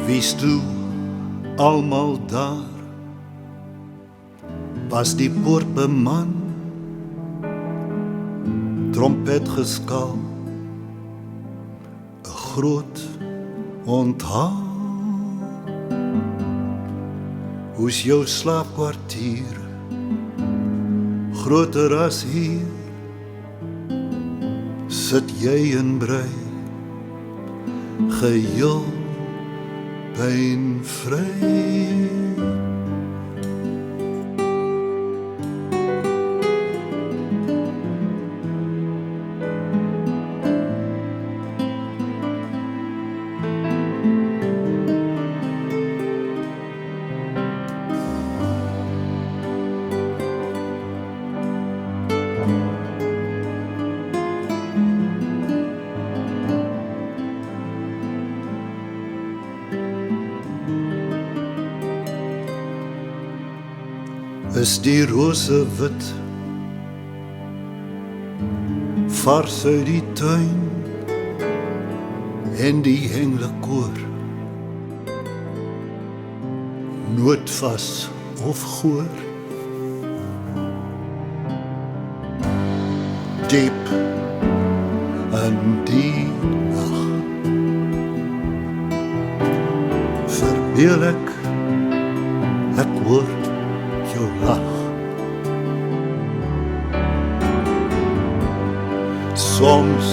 Wie's toe almal daar, was die poort beman, trompet geskaal, 'n groot onthaal. Hoe's jou slaapkwartier, groter as hier, sit jy in brei, geheel pynvry. Is die rose wit, vars uit die tuin, en die henglekoor, noodvas of goor. Diep in die nag, verbeel ek hoor jou lach. Soms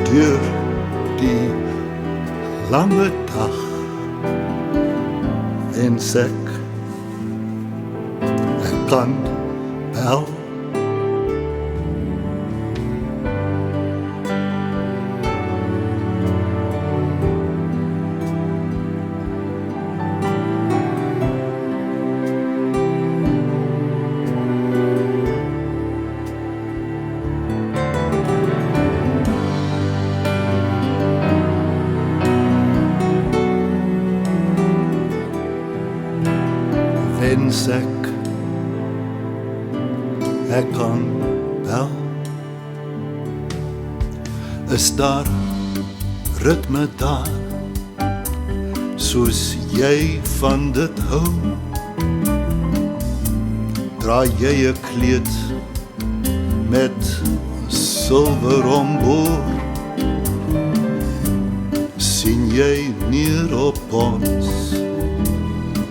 deur die lange dag wens ek kan bel. Wens ek kan bel. Is daar ritme daar, soos jy van dit hou? Draai jy 'n kleed met silwer omboor? Sien jy neer op ons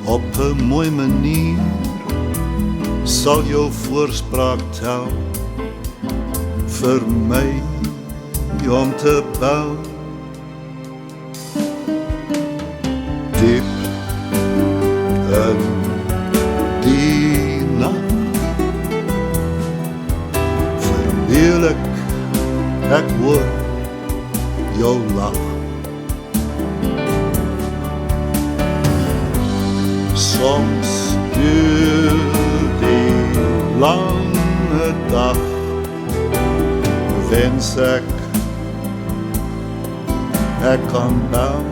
op 'n mooi manier? Sal jou voorspraak tel vir my om te bou? Diep in die nag verbeel ek hoor jou lach. Soms duur die lange dag, wens ek kan bel.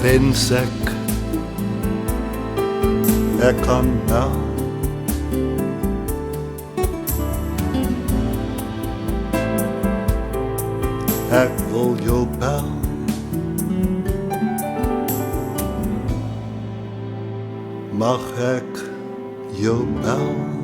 Wens ek kan bel. Ek wil jou bel. Mag ek jou bel?